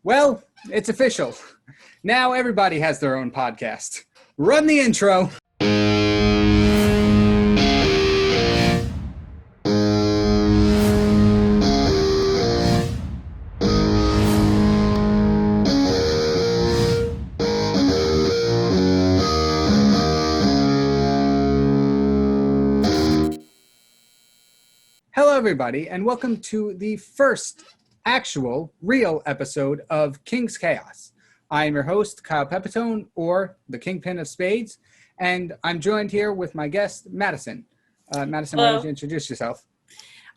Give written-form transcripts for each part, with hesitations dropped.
Well, it's official. Now everybody has their own podcast. Run the intro. Hello, everybody, and welcome to the first actual, real episode of King's Chaos. I am your host, Kyle Pepitone, or the Kyng-Pin of Spades, and I'm joined here with my guest, Madison. Madison, Hello. Why don't you introduce yourself?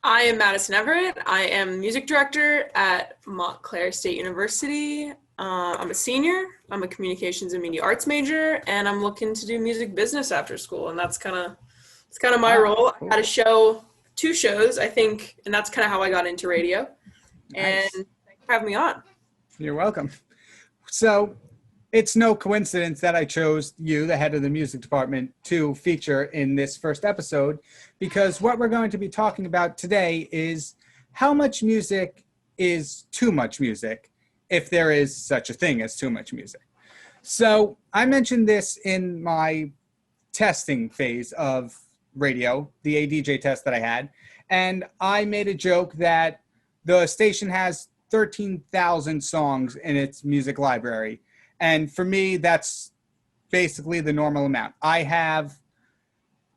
I am Madison Everett. I am music director at Montclair State University. I'm a senior. I'm a communications and media arts major, and I'm looking to do music business after school. And that's kind of my role. Cool. I had two shows, I think, and that's kind of how I got into radio. Nice. And thanks for having me on. You're welcome. So it's no coincidence that I chose you, the head of the music department, to feature in this first episode, because what we're going to be talking about today is how much music is too much music, if there is such a thing as too much music. So I mentioned this in my testing phase of radio, the ADJ test that I had, and I made a joke that the station has 13,000 songs in its music library. And for me, that's basically the normal amount. I have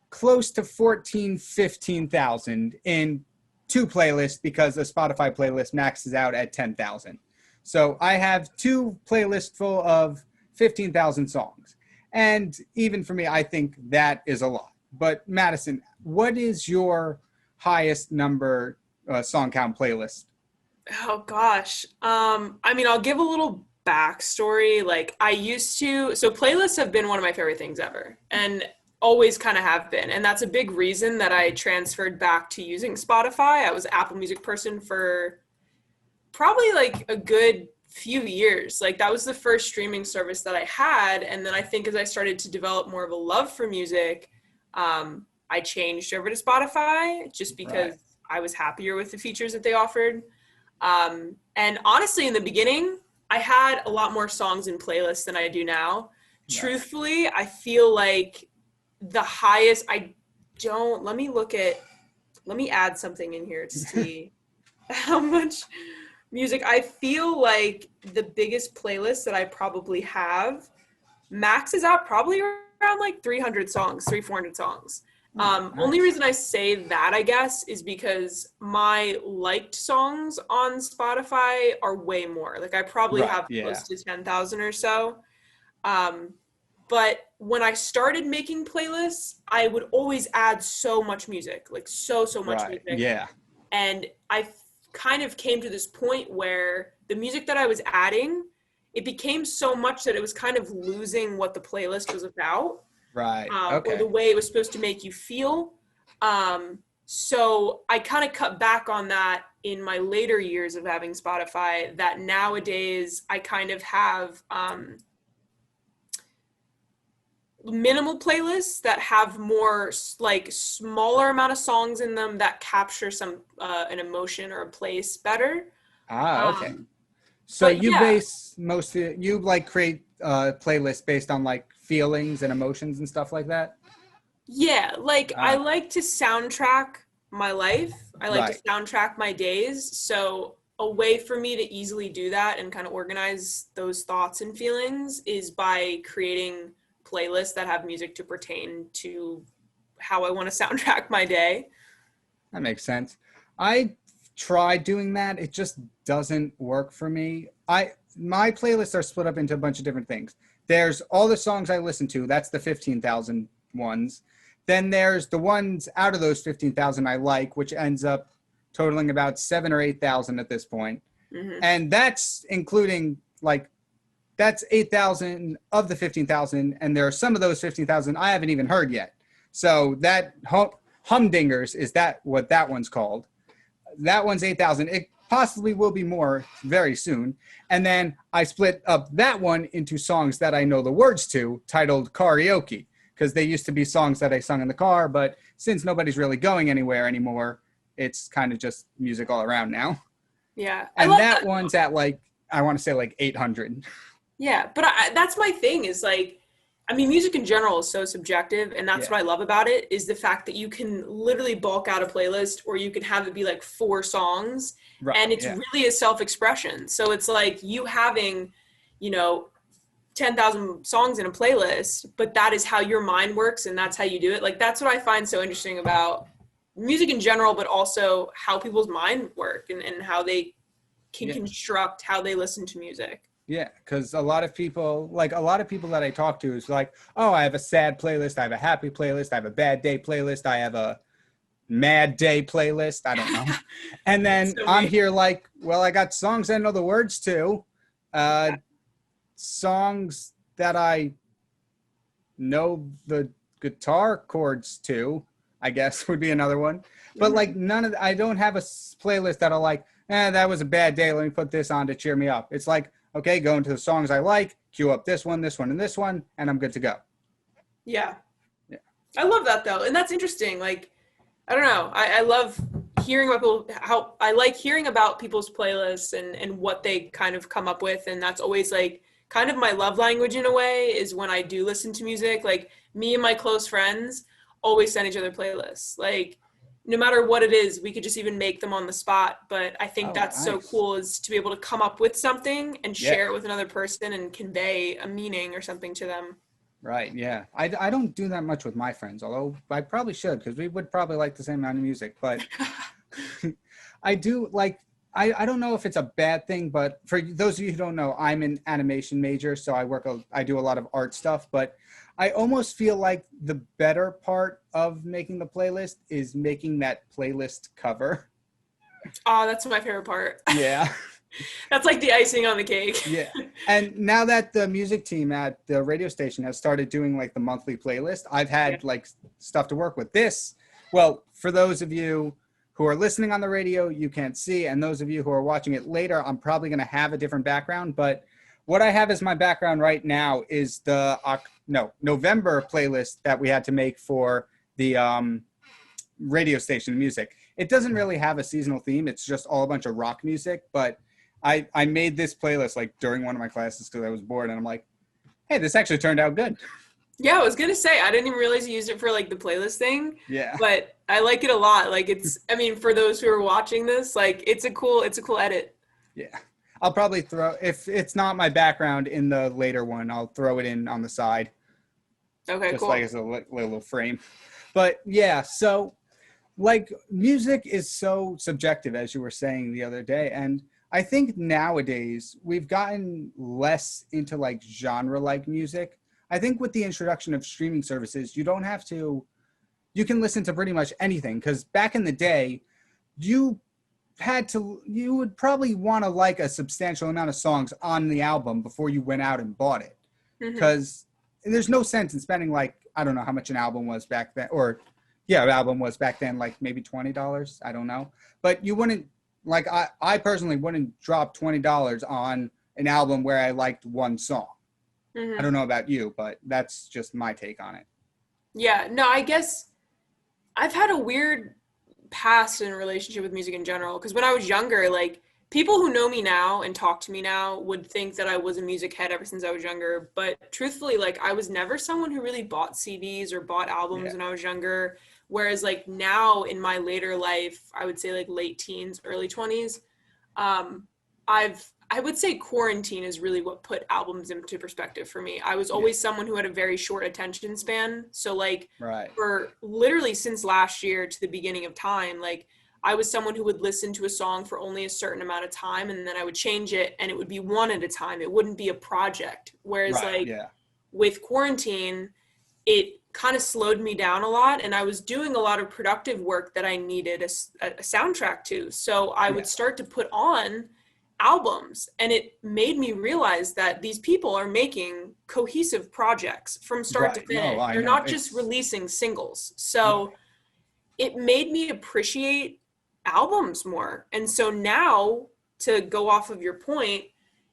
close to 15,000 in two playlists because a Spotify playlist maxes out at 10,000. So I have two playlists full of 15,000 songs. And even for me, I think that is a lot. But Madison, what is your highest number song count playlist? Oh, gosh. I'll give a little backstory. Like, so playlists have been one of my favorite things ever, and always kind of have been. And that's a big reason that I transferred back to using Spotify. I was an Apple Music person for probably like a good few years. Like, that was the first streaming service that I had. And then I think as I started to develop more of a love for music, I changed over to Spotify just because I was happier with the features that they offered. And honestly, in the beginning, I had a lot more songs in playlists than I do now. Yeah. Truthfully, I feel like the highest, let me add something in here to see how much music. I feel like the biggest playlist that I probably have maxes out probably around like 400 songs. Nice. Only reason I say that, I guess, is because my liked songs on Spotify are way more. Like, I probably have close to 10,000 or so. But when I started making playlists, I would always add so much music, like so much music. Yeah. And I kind of came to this point where the music that I was adding, it became so much that it was kind of losing what the playlist was about. Right. Or the way it was supposed to make you feel. So I kind of cut back on that in my later years of having Spotify, that nowadays I kind of have minimal playlists that have more like smaller amount of songs in them that capture some an emotion or a place better. Okay. So base mostly, you like create playlists based on like feelings and emotions and stuff like that? Yeah, like I like to soundtrack my life. I like to soundtrack my days. So a way for me to easily do that and kind of organize those thoughts and feelings is by creating playlists that have music to pertain to how I want to soundtrack my day. That makes sense. I tried doing that. It just doesn't work for me. My playlists are split up into a bunch of different things. There's all the songs I listen to. That's the 15,000 ones. Then there's the ones out of those 15,000 I like, which ends up totaling about 7,000 or 8,000 at this point. Mm-hmm. And that's including that's 8,000 of the 15,000. And there are some of those 15,000 I haven't even heard yet. So that Humdingers is what that one's called. That one's 8,000. It possibly will be more very soon. And then I split up that one into songs that I know the words to, titled karaoke, because they used to be songs that I sung in the car, but since nobody's really going anywhere anymore, it's kind of just music all around now. Yeah. And that one's at like I want to say like 800. Yeah, but that's my thing is like, I mean, music in general is so subjective, and that's Yeah. what I love about it is the fact that you can literally bulk out a playlist, or you can have it be like 4 songs, Right. and it's Yeah. really a self-expression. So it's like you having, you know, 10,000 songs in a playlist, but that is how your mind works, and that's how you do it. Like that's what I find so interesting about music in general, but also how people's mind work and how they can Yeah. construct how they listen to music. Yeah, because a lot of people that I talk to is like, oh, I have a sad playlist, I have a happy playlist, I have a bad day playlist, I have a mad day playlist, I don't know. And then So I'm me. here like, well, I got songs I know the words to, songs that I know the guitar chords to, I guess would be another one. But like I don't have a playlist that'll like, that was a bad day, let me put this on to cheer me up. It's like, okay, go into the songs I like, cue up this one, and this one, and I'm good to go. Yeah. Yeah. I love that though. And that's interesting. Like, I don't know. I love hearing about people, how I like hearing about people's playlists and what they kind of come up with. And that's always like kind of my love language in a way is when I do listen to music. Like me and my close friends always send each other playlists. Like no matter what it is, we could just even make them on the spot. But I think Oh, that's so nice. cool is to be able to come up with something and Yeah. share it with another person and convey a meaning or something to them. Right. Yeah. I don't do that much with my friends, although I probably should because we would probably like the same amount of music. But I do like, I don't know if it's a bad thing, but for those of you who don't know, I'm an animation major. So I do a lot of art stuff, but I almost feel like the better part of making the playlist is making that playlist cover. Oh, that's my favorite part. Yeah. That's like the icing on the cake. Yeah. And now that the music team at the radio station has started doing like the monthly playlist, I've had like stuff to work with. Well, for those of you who are listening on the radio, you can't see. And those of you who are watching it later, I'm probably going to have a different background. But what I have as my background right now is the November playlist that we had to make for the radio station music. It doesn't really have a seasonal theme. It's just all a bunch of rock music. But I made this playlist like during one of my classes because I was bored. And I'm like, hey, this actually turned out good. Yeah, I was gonna say I didn't even realize you used it for like the playlist thing. Yeah. But I like it a lot. Like it's I mean, for those who are watching this, like it's a cool edit. Yeah. I'll probably if it's not my background in the later one, I'll throw it in on the side. Okay, just cool. like as a little frame. But yeah, so like music is so subjective, as you were saying the other day. And I think nowadays we've gotten less into like genre like music. I think with the introduction of streaming services, you can listen to pretty much anything. Because back in the day, you would probably want to like a substantial amount of songs on the album before you went out and bought it. Because there's no sense in spending like, I don't know how much an album was back then, an album was back then, like maybe $20. I don't know. But you wouldn't, like, I personally wouldn't drop $20 on an album where I liked one song. I don't know about you, but that's just my take on it. Yeah, no, I guess I've had a weird past in relationship with music in general. Because when I was younger, like people who know me now and talk to me now would think that I was a music head ever since I was younger. But truthfully, like I was never someone who really bought CDs or bought albums when I was younger. Whereas like now in my later life, I would say like late teens, early 20s, I would say quarantine is really what put albums into perspective for me. I was always someone who had a very short attention span. So like for literally since last year to the beginning of time, like I was someone who would listen to a song for only a certain amount of time and then I would change it and it would be one at a time. It wouldn't be a project. Whereas with quarantine, it kind of slowed me down a lot and I was doing a lot of productive work that I needed a soundtrack to. So I would start to put on albums and it made me realize that these people are making cohesive projects from start to finish. They're not just releasing singles. So it made me appreciate albums more. And so now to go off of your point,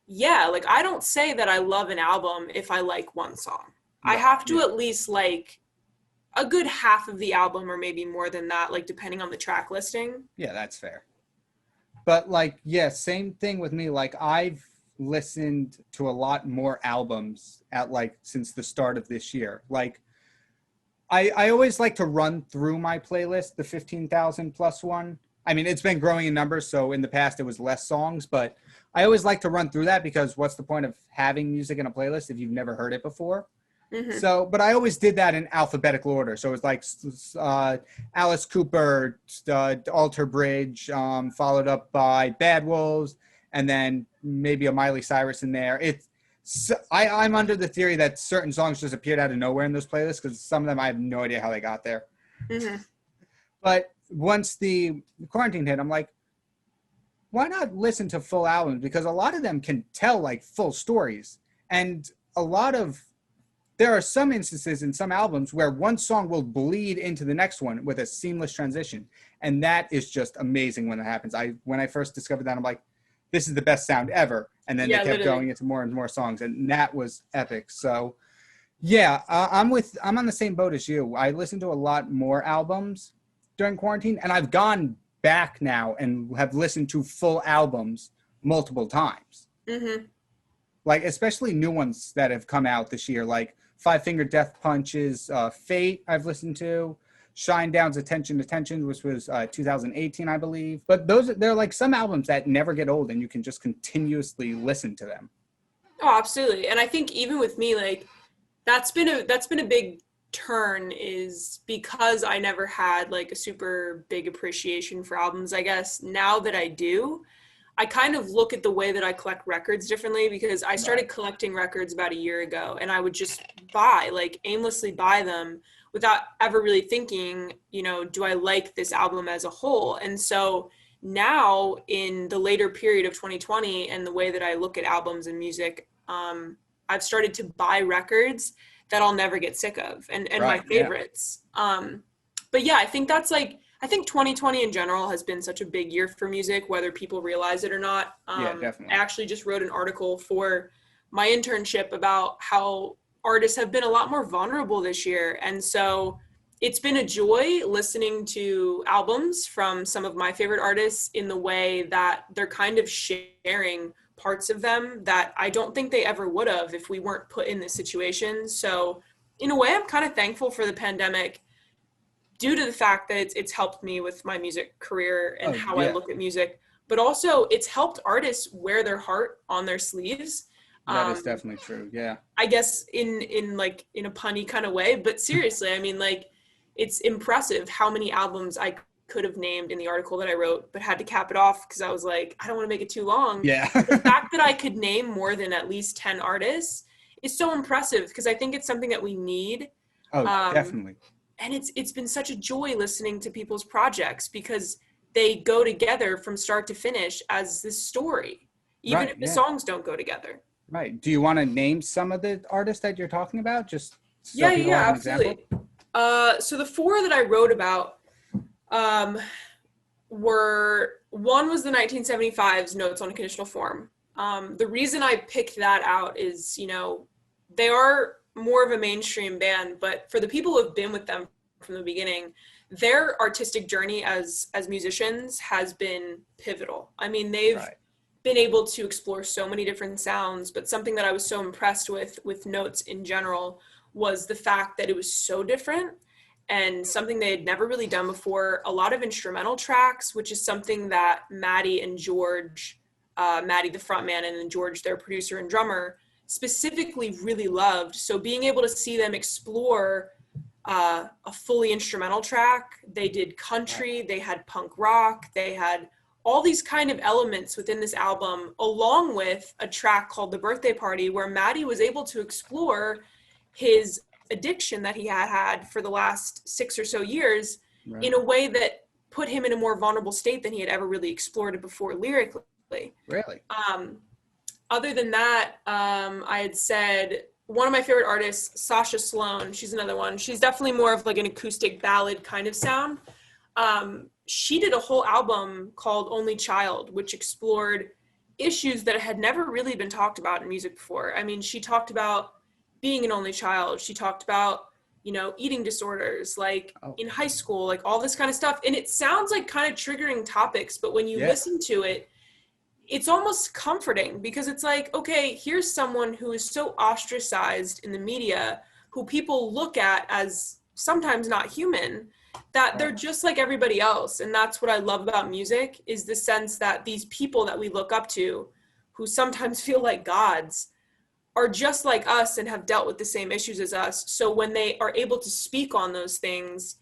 like I don't say that I love an album if I like one song. I have to at least like a good half of the album or maybe more than that, like depending on the track listing. Yeah, that's fair. But like, same thing with me. Like listened to a lot more albums at like since the start of this year. Like I always like to run through my playlist, the 15,000 plus one. I mean, it's been growing in numbers, so in the past it was less songs, but I always like to run through that because what's the point of having music in a playlist if you've never heard it before? Mm-hmm. So, but I always did that in alphabetical order. So it was like Alice Cooper, Alter Bridge, followed up by Bad Wolves, and then maybe a Miley Cyrus in there. I'm under the theory that certain songs just appeared out of nowhere in those playlists because some of them I have no idea how they got there. Mm-hmm. But once the quarantine hit, I'm like, why not listen to full albums? Because a lot of them can tell like full stories. And there are some instances in some albums where one song will bleed into the next one with a seamless transition. And that is just amazing when that happens. When I first discovered that, I'm like, this is the best sound ever. And then they kept going into more and more songs. And that was epic. So yeah, I'm on the same boat as you. I listen to a lot more albums during quarantine, and I've gone back now and have listened to full albums multiple times. Mm-hmm. Like, especially new ones that have come out this year, like Five Finger Death Punch's Fate I've listened to, Shinedown's Attention, which was 2018, I believe. But they're like some albums that never get old and you can just continuously listen to them. Oh, absolutely. And I think even with me, like that's been a big turn, is because I never had like a super big appreciation for albums. I guess now that I do, I kind of look at the way that I collect records differently, because I started collecting records about a year ago, and I would just aimlessly buy them without ever really thinking, do I like this album as a whole? And so now in the later period of 2020 and the way that I look at albums and music, I've started to buy records that I'll never get sick of and my favorites. Yeah. But yeah, I think I think 2020 in general has been such a big year for music, whether people realize it or not. Yeah, definitely. I actually just wrote an article for my internship about how artists have been a lot more vulnerable this year. And so it's been a joy listening to albums from some of my favorite artists in the way that they're kind of sharing parts of them that I don't think they ever would have if we weren't put in this situation. So in a way, I'm kind of thankful for the pandemic due to the fact that it's helped me with my music career and how I look at music, but also it's helped artists wear their heart on their sleeves. That is definitely true. Yeah. I guess in a punny kind of way, but seriously, I mean, like, it's impressive how many albums I could have named in the article that I wrote, but had to cap it off because I was like, I don't want to make it too long. Yeah. The fact that I could name more than at least 10 artists is so impressive, because I think it's something that we need. Oh, definitely. And it's been such a joy listening to people's projects, because they go together from start to finish as this story, even if the songs don't go together. Right. Do you want to name some of the artists that you're talking about? Just so absolutely. So the four that I wrote about one was the 1975's Notes on a Conditional Form. The reason I picked that out is, they are more of a mainstream band, but for the people who have been with them from the beginning, their artistic journey as musicians has been pivotal. I mean, they've been able to explore so many different sounds, but something that I was so impressed with Notes in general was the fact that it was so different and something they had never really done before. A lot of instrumental tracks, which is something that Maddie and George, Maddie the frontman and then George, their producer and drummer, specifically really loved. So being able to see them explore a fully instrumental track, they did country, they had punk rock, they had all these kind of elements within this album, along with a track called The Birthday Party, where Maddie was able to explore his addiction that he had for the last 6 or so years in a way that put him in a more vulnerable state than he had ever really explored it before lyrically. Really? Other than that, I had said one of my favorite artists, Sasha Sloan, she's another one. She's definitely more of like an acoustic ballad kind of sound. She did a whole album called Only Child, which explored issues that had never really been talked about in music before. I mean, she talked about being an only child. She talked about, eating disorders, like in high school, like all this kind of stuff. And it sounds like kind of triggering topics, but when you listen to it, it's almost comforting because it's like, okay, here's someone who is so ostracized in the media, who people look at as sometimes not human, that they're Right. just like everybody else. And that's what I love about music, is the sense that these people that we look up to, who sometimes feel like gods, are just like us and have dealt with the same issues as us. So when they are able to speak on those things,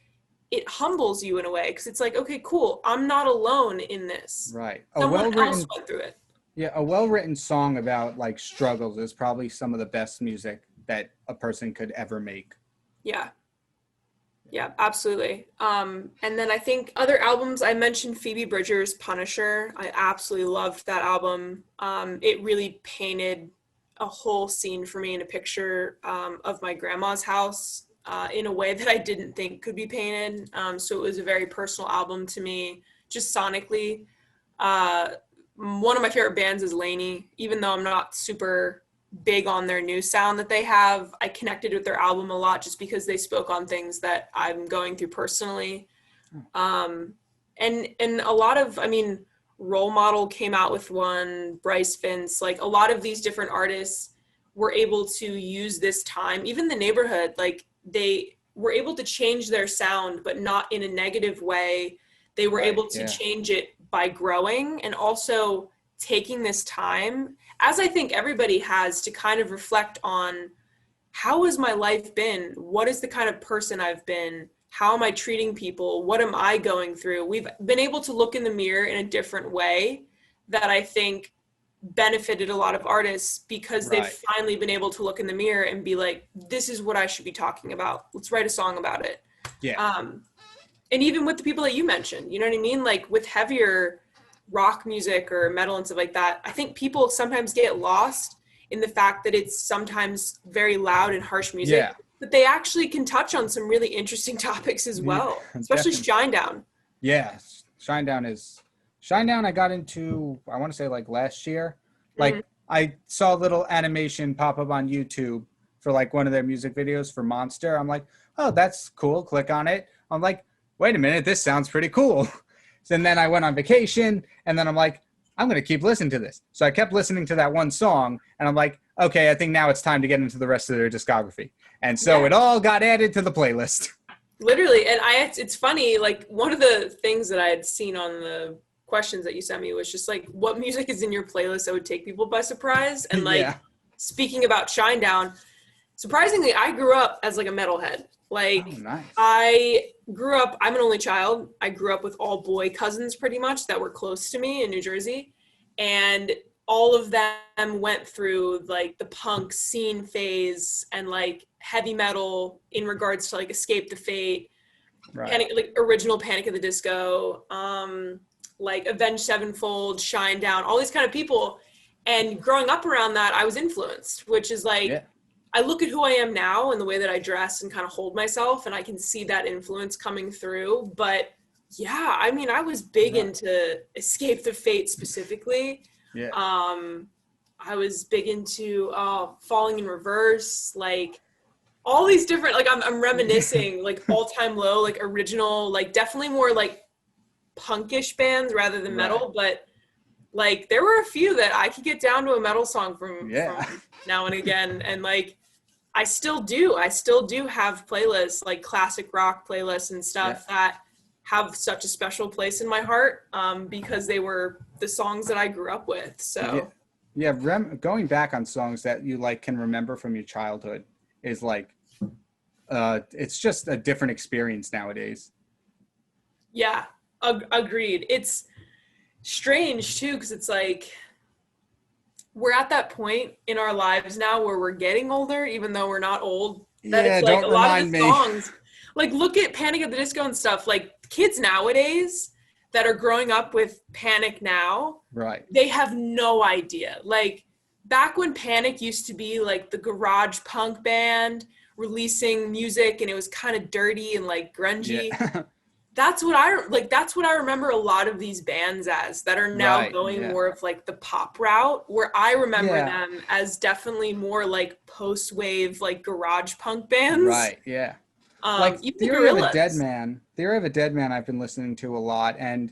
it humbles you in a way, because it's like, okay, cool, I'm not alone in this. Right. A Someone else well-written, went through it. yeah, a well-written song about like struggles is probably some of the best music that a person could ever make. Yeah. Yeah, absolutely. And then I think other albums, I mentioned Phoebe Bridgers' Punisher. I absolutely loved that album. It really painted a whole scene for me in a picture of my grandma's house in a way that I didn't think could be painted. So it was a very personal album to me, just sonically. One of my favorite bands is Lainey, even though I'm not super big on their new sound that they have. I connected with their album a lot just because they spoke on things that I'm going through personally. And a lot of, I mean, Role Model came out with one, Bryce Vince, like a lot of these different artists were able to use this time, even The Neighborhood, like they were able to change their sound, but not in a negative way. They were Right, able to yeah. change it by growing and also taking this time, as I think everybody has, to kind of reflect on, how has my life been? What is the kind of person I've been? How am I treating people? What am I going through? We've been able to look in the mirror in a different way that I think benefited a lot of artists, because they've Right. finally been able to look in the mirror and be like, this is what I should be talking about. Let's write a song about it. Yeah. And even with the people that you mentioned, you know what I mean? Like with heavier rock music or metal and stuff like that, I think people sometimes get lost in the fact that it's sometimes very loud and harsh music, Yeah. but they actually can touch on some really interesting topics as well, especially Definitely. Shinedown. Yeah. Shinedown I got into, I want to say like last year. Like I saw a little animation pop up on YouTube for like one of their music videos for Monster. I'm like, oh, that's cool. Click on it. I'm like, wait a minute, this sounds pretty cool. And then I went on vacation, and then I'm like, I'm going to keep listening to this. So I kept listening to that one song, and I'm like, okay, I think now it's time to get into the rest of their discography. And so Yeah. it all got added to the playlist. Literally. And it's funny, like one of the things that I had seen on the questions that you sent me was just like, what music is in your playlist that would take people by surprise? And like, Yeah. speaking about Shinedown, surprisingly, I grew up as like a metalhead. Like Oh, nice. I grew up, I'm an only child. I grew up with all boy cousins pretty much that were close to me in New Jersey. And all of them went through like the punk scene phase and like heavy metal in regards to like Escape the Fate, Right. like original Panic at the Disco, like Avenged Sevenfold, Shinedown, all these kind of people. And growing up around that, I was influenced, which is like, Yeah. I look at who I am now and the way that I dress and kind of hold myself, and I can see that influence coming through. But yeah, I mean, I was big Right. into Escape the Fate specifically. Yeah. I was big into Falling in Reverse, like all these different, like I'm reminiscing, like All Time Low, like original, like definitely more like punkish bands rather than metal, but like there were a few that I could get down to a metal song from now and again. And like, I still do have playlists, like classic rock playlists and stuff that have such a special place in my heart, because they were the songs that I grew up with. So going back on songs that you like can remember from your childhood is like, it's just a different experience nowadays. Yeah, agreed. It's strange too, because it's like we're at that point in our lives now where we're getting older, even though we're not old. That it's like a lot of the songs, like look at Panic at the Disco and stuff. Like kids nowadays that are growing up with Panic now, right? They have no idea. Like back when Panic used to be like the garage punk band releasing music, and it was kind of dirty and like grungy. Yeah. That's what I remember a lot of these bands as, that are now going more of like the pop route, where I remember them as definitely more like post-wave, like garage punk bands. Right, yeah. Like Theory of a Dead Man I've been listening to a lot, and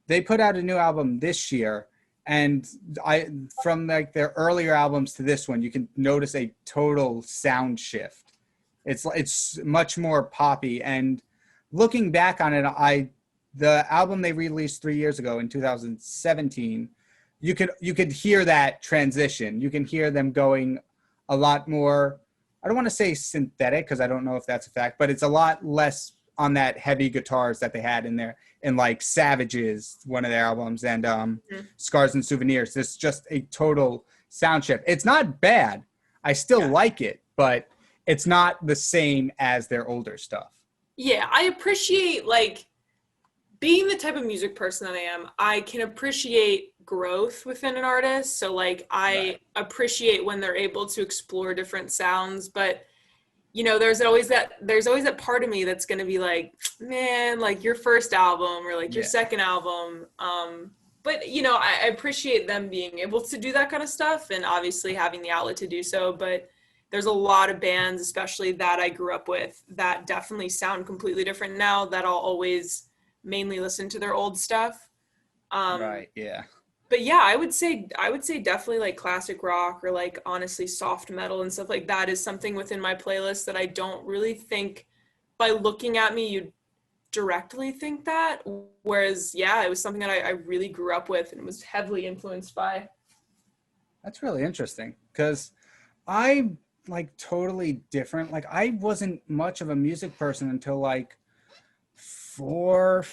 they put out a new album this year, And I, from like their earlier albums to this one, you can notice a total sound shift. It's much more poppy. And looking back on it, the album they released 3 years ago in 2017, you could hear that transition. You can hear them going a lot more. I don't want to say synthetic because I don't know if that's a fact, but it's a lot less on that heavy guitars that they had in there, in like Savages, one of their albums, and Scars and Souvenirs. This is just a total sound shift. It's not bad. I still like it, but it's not the same as their older stuff. Yeah, I appreciate, like, being the type of music person that I am, I can appreciate growth within an artist. So like I appreciate when they're able to explore different sounds, but you know, there's always that part of me that's going to be like, man, like your first album or like your second album. But you know, I appreciate them being able to do that kind of stuff and obviously having the outlet to do so. But there's a lot of bands, especially that I grew up with, that definitely sound completely different now, that I'll always mainly listen to their old stuff. Right. Yeah. But yeah, I would say definitely like classic rock or like honestly soft metal and stuff like that is something within my playlist that I don't really think by looking at me you'd directly think that. Whereas yeah, it was something that I really grew up with and was heavily influenced by. That's really interesting because I'm like totally different. Like I wasn't much of a music person until like 4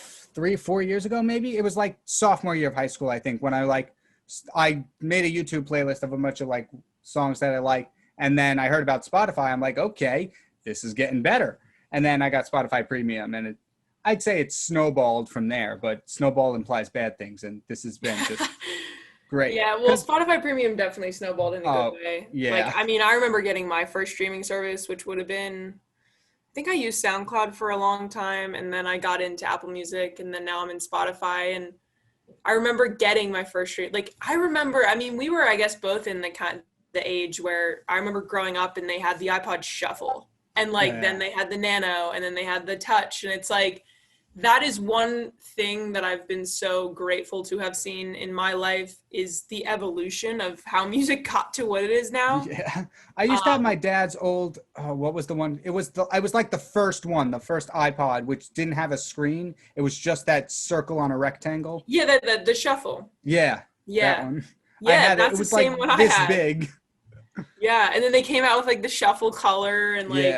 years ago, maybe. It was like sophomore year of high school, I think, when I made a YouTube playlist of a bunch of like songs that I like, and then I heard about Spotify. I'm like, okay, this is getting better. And then I got Spotify Premium, and I'd say it's snowballed from there, but snowball implies bad things, and this has been just great. Yeah, well, Spotify Premium definitely snowballed in a good way. Yeah. Like, I mean, I remember getting my first streaming service, which would have been, I think I used SoundCloud for a long time, and then I got into Apple Music, and then now I'm in Spotify. And I remember getting my first stream. Like, I mean, we were, I guess, both in the age where I remember growing up, and they had the iPod Shuffle, and like then they had the Nano, and then they had the Touch, and it's like that is one thing that I've been so grateful to have seen in my life is the evolution of how music got to what it is now. Yeah. I used to have my dad's old, what was the one? I was like the first iPod, which didn't have a screen. It was just that circle on a rectangle. Yeah, the Shuffle. Yeah. Yeah. That one. Yeah, that's the same one I had. This big. Yeah, and then they came out with like the Shuffle color and like,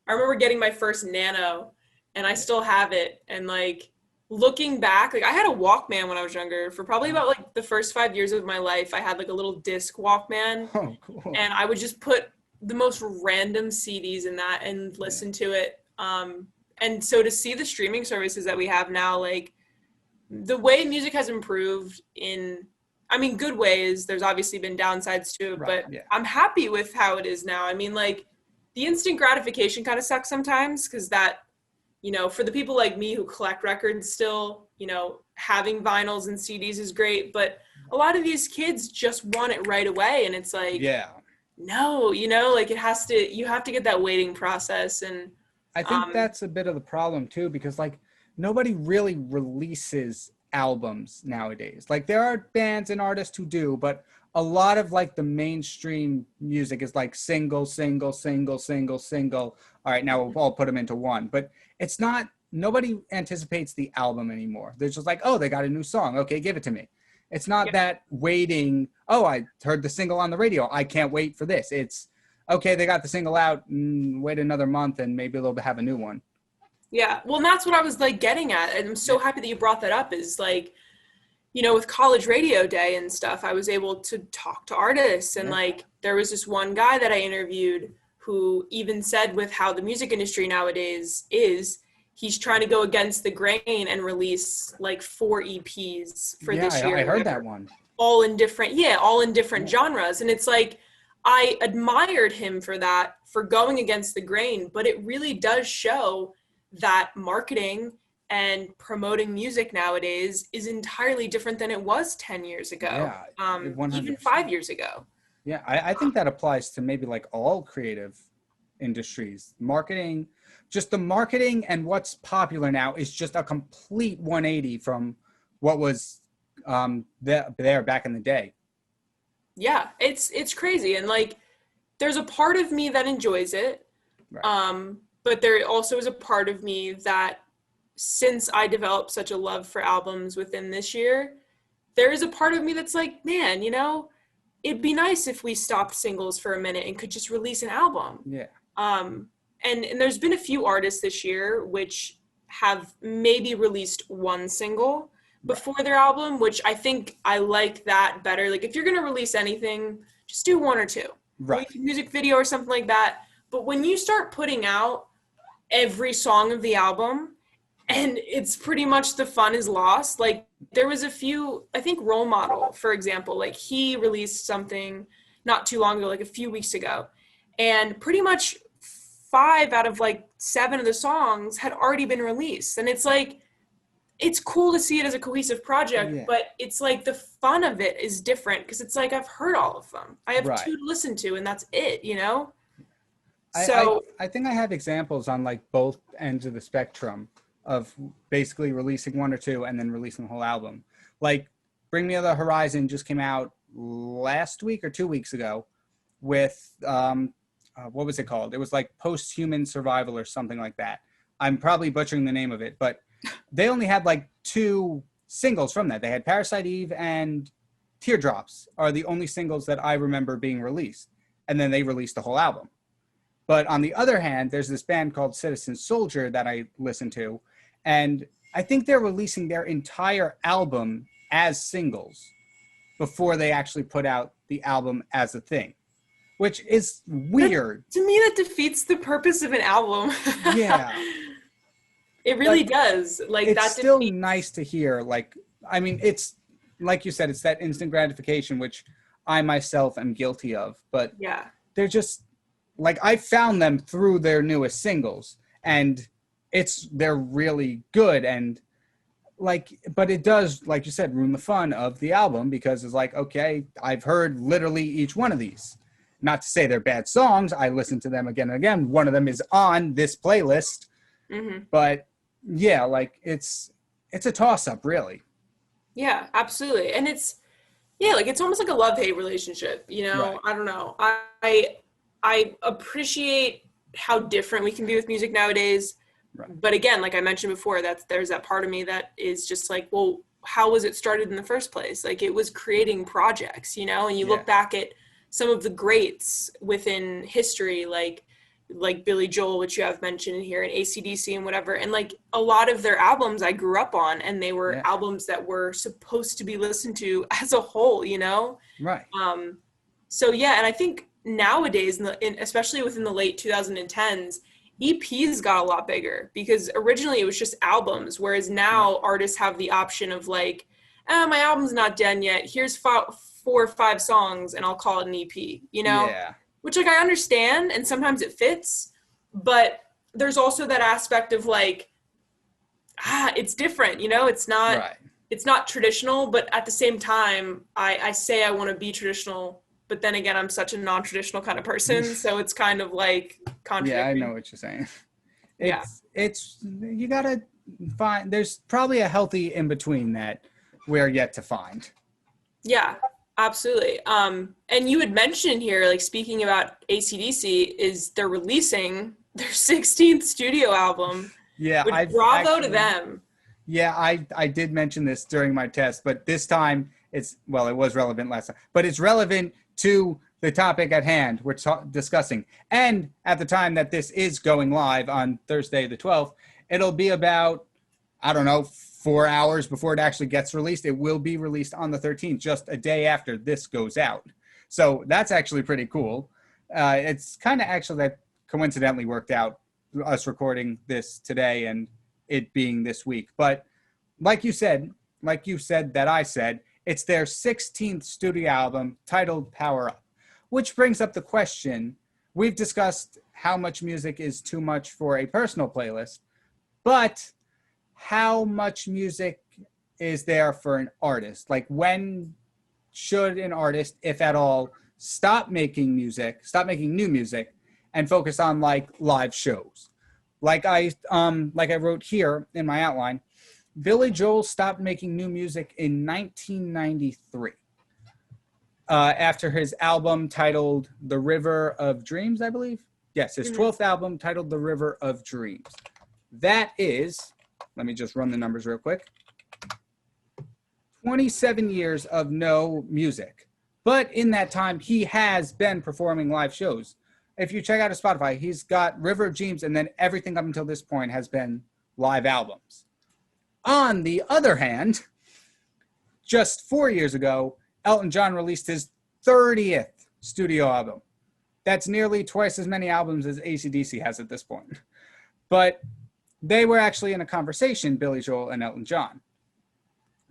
I remember getting my first Nano. And I still have it. And like looking back, like I had a Walkman when I was younger for probably about like the first 5 years of my life. I had like a little disc Walkman. Oh, cool. And I would just put the most random CDs in that and listen to it. And so to see the streaming services that we have now, like the way music has improved in, I mean, good ways. There's obviously been downsides to it, but I'm happy with how it is now. I mean, like the instant gratification kind of sucks sometimes because that, you know, for the people like me who collect records still, you know, having vinyls and CDs is great, but a lot of these kids just want it right away. And it's like, no, you know, like you have to get that waiting process. And I think that's a bit of the problem too, because like nobody really releases albums nowadays. Like there are bands and artists who do, but a lot of like the mainstream music is like single. All right, now we'll all put them into one, but it's not, nobody anticipates the album anymore. They're just like, oh, they got a new song. Okay, give it to me. It's not that waiting, oh, I heard the single on the radio. I can't wait for this. It's, okay, they got the single out, wait another month and maybe they'll have a new one. Yeah, well, and that's what I was like getting at. And I'm so happy that you brought that up is like, you know, with college radio day and stuff, I was able to talk to artists. And like, there was this one guy that I interviewed who even said with how the music industry nowadays is, he's trying to go against the grain and release like 4 EPs for this year. I heard that one. All in different genres. And it's like, I admired him for that, for going against the grain, but it really does show that marketing and promoting music nowadays is entirely different than it was 10 years ago, even 5 years ago. Yeah, I think that applies to maybe like all creative industries. Marketing, just the marketing and what's popular now is just a complete 180 from what was there back in the day. Yeah, it's crazy. And like there's a part of me that enjoys it. Right. But there also is a part of me that since I developed such a love for albums within this year, there is a part of me that's like, man, it'd be nice if we stopped singles for a minute and could just release an album. Yeah. And there's been a few artists this year which have maybe released one single before their album, which I think I like that better. Like if you're going to release anything, just do one or two. Right. Release a music video or something like that. But when you start putting out every song of the album and it's pretty much the fun is lost, like there was a few, I think Role Model, for example, like he released something not too long ago, like a few weeks ago, and pretty much 5 out of like 7 of the songs had already been released. And it's like, it's cool to see it as a cohesive project, but it's like the fun of it is different because it's like I've heard all of them. I have 2 to listen to and that's it, So I think I have examples on like both ends of the spectrum of basically releasing 1 or 2 and then releasing the whole album. Like Bring Me to the Horizon just came out last week or 2 weeks ago with what was it called? It was like Post-Human Survival or something like that. I'm probably butchering the name of it, but they only had like 2 singles from that. They had Parasite Eve and Teardrops are the only singles that I remember being released. And then they released the whole album. But on the other hand, there's this band called Citizen Soldier that I listen to. And I think they're releasing their entire album as singles before they actually put out the album as a thing, which is weird. To me, that defeats the purpose of an album. Yeah. It really does. Like it's that's still nice to hear. Like, I mean, it's like you said, it's that instant gratification, which I myself am guilty of. But yeah, they're just like, I found them through their newest singles, and they're really good. And like, but it does, like you said, ruin the fun of the album because it's like, okay, I've heard literally each one of these. Not to say they're bad songs. I listen to them again and again. One of them is on this playlist. Mm-hmm. But yeah, like it's a toss-up, really. Yeah, absolutely. And it's almost like a love-hate relationship, Right. I don't know. I appreciate how different we can be with music nowadays. Right. But again, like I mentioned before, there's that part of me that is just like, well, how was it started in the first place? Like it was creating projects, and you look back at some of the greats within history, like Billy Joel, which you have mentioned in here, and AC/DC and whatever. And like a lot of their albums I grew up on, and they were albums that were supposed to be listened to as a whole, Right. So yeah, and I think nowadays, especially within the late 2010s, EPs got a lot bigger because originally it was just albums, whereas now artists have the option of like, my album's not done yet. Here's 4 or 5 songs and I'll call it an EP, Yeah. Which like I understand and sometimes it fits, but there's also that aspect of like, it's different, it's not, Right. It's not traditional, but at the same time, I say I want to be traditional, but then again, I'm such a non-traditional kind of person. So it's kind of like contradictory. Yeah, I know what you're saying. It's you gotta find. There's probably a healthy in between that we're yet to find. Yeah, absolutely. And you had mentioned here, like speaking about AC/DC, is they're releasing their 16th studio album. Yeah, bravo to them. Yeah, I did mention this during my test, but this time it was relevant last time, but it's relevant to the topic at hand we're discussing. And at the time that this is going live on Thursday the 12th, it'll be about, I don't know, 4 hours before it actually gets released. It will be released on the 13th, just a day after this goes out. So that's actually pretty cool. It's kind of actually that coincidentally worked out, us recording this today and it being this week. But like you said that I said, it's their 16th studio album titled Power Up, which brings up the question. We've discussed how much music is too much for a personal playlist, but how much music is there for an artist? Like when should an artist, if at all, stop making new music and focus on like live shows? Like I wrote here in my outline, Billy Joel stopped making new music in 1993 after his album titled The River of Dreams, I believe. Yes, his 12th album titled The River of Dreams. That is, let me just run the numbers real quick, 27 years of no music. But in that time, he has been performing live shows. If you check out his Spotify, he's got River of Dreams, and then everything up until this point has been live albums. On the other hand, just 4 years ago, Elton John released his 30th studio album. That's nearly twice as many albums as AC/DC has at this point. But they were actually in a conversation, Billy Joel and Elton John.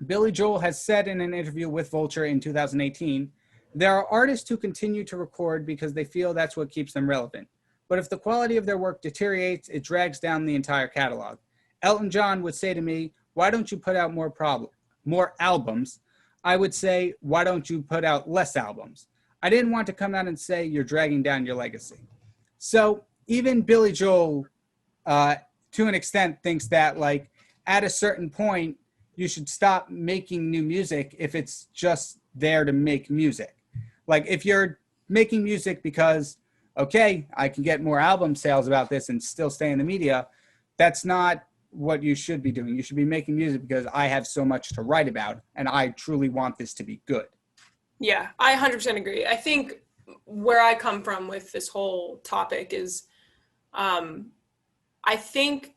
Billy Joel has said in an interview with Vulture in 2018, there are artists who continue to record because they feel that's what keeps them relevant. But if the quality of their work deteriorates, it drags down the entire catalog. Elton John would say to me, why don't you put out more albums? I would say, why don't you put out less albums? I didn't want to come out and say you're dragging down your legacy. So even Billy Joel, to an extent, thinks that like at a certain point, you should stop making new music if it's just there to make music. Like if you're making music because, okay, I can get more album sales about this and still stay in the media, that's not what you should be doing. You should be making music because I have so much to write about and I truly want this to be good. Yeah, I 100% agree. I think where I come from with this whole topic is I think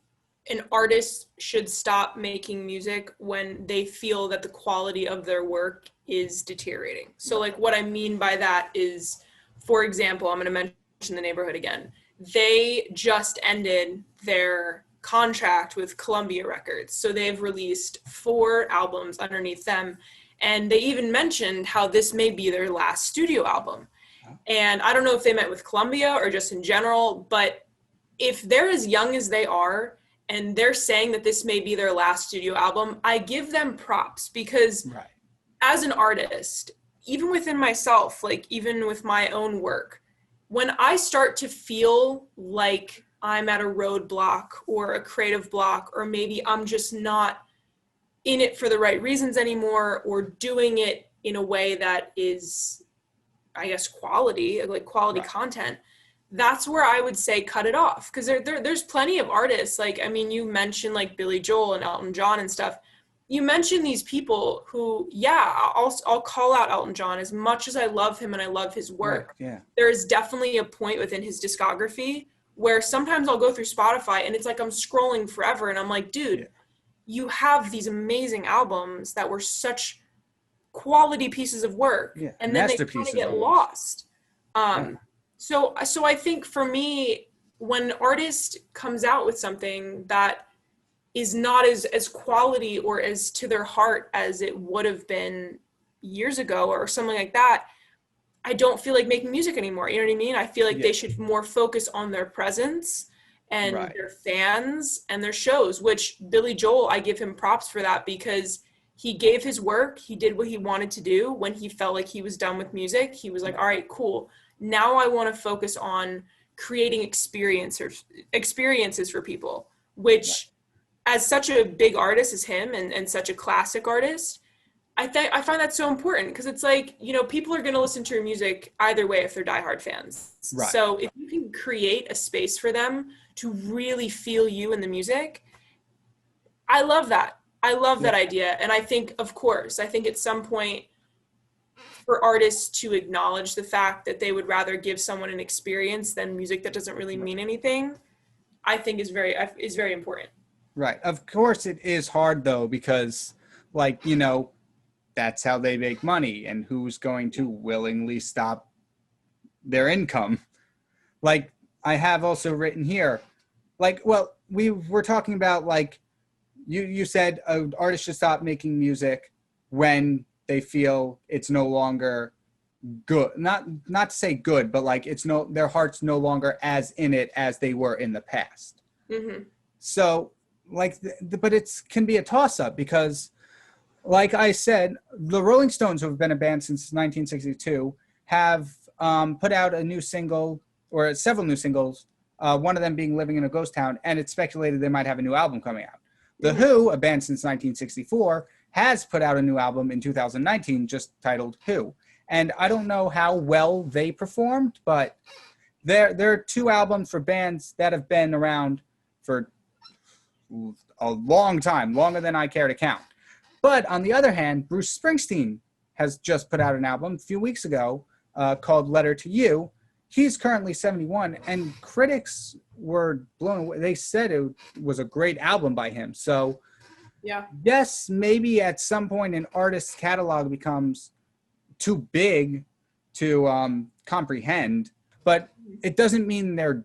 an artist should stop making music when they feel that the quality of their work is deteriorating. So like what I mean by that is, for example, I'm going to mention The Neighborhood again. They just ended their contract with Columbia Records. So they've released 4 albums underneath them. And they even mentioned how this may be their last studio album. And I don't know if they meant with Columbia or just in general, but if they're as young as they are and they're saying that this may be their last studio album, I give them props because as an artist, even within myself, like even with my own work, when I start to feel like I'm at a roadblock or a creative block, or maybe I'm just not in it for the right reasons anymore, or doing it in a way that is, I guess, quality, like quality content, that's where I would say cut it off. Because there's plenty of artists, like, I mean, you mentioned like Billy Joel and Elton John and stuff. You mentioned these people who, I'll call out Elton John as much as I love him and I love his work. There is definitely a point within his discography where sometimes I'll go through Spotify and it's like I'm scrolling forever and I'm like, dude, you have these amazing albums that were such quality pieces of work, and then they kind of get lost. So I think for me, when an artist comes out with something that is not as quality or as to their heart as it would have been years ago or something like that, I don't feel like making music anymore. You know what I mean? I feel like they should more focus on their presence and their fans and their shows, which Billy Joel, I give him props for that because he gave his work. He did what he wanted to do. When he felt like he was done with music, he was like, all right, cool. Now I want to focus on creating experiences for people, which as such a big artist as him and such a classic artist, I find that so important because it's like, you know, people are going to listen to your music either way if they're diehard fans. So if you can create a space for them to really feel you in the music, I love that. I love that idea. And I think, of course, at some point for artists to acknowledge the fact that they would rather give someone an experience than music that doesn't really mean anything, I think is very important. Right. Of course it is hard though, because like, you know, that's how they make money, and who's going to willingly stop their income? Like I have also written here, like, well, we were talking about like, you said an artist should stop making music when they feel it's no longer good. Not to say good, but like their heart's no longer as in it as they were in the past. So like, but it can be a toss up because like I said, the Rolling Stones, who have been a band since 1962, have put out a new single or several new singles, one of them being Living in a Ghost Town, and it's speculated they might have a new album coming out. The Who, a band since 1964, has put out a new album in 2019 just titled Who. And I don't know how well they performed, but there are two albums for bands that have been around for a long time, longer than I care to count. But on the other hand, Bruce Springsteen has just put out an album a few weeks ago called Letter to You. He's currently 71, and critics were blown away. They said it was a great album by him. So, Yeah. yes, maybe at some point an artist's catalog becomes too big to comprehend, but it doesn't mean they're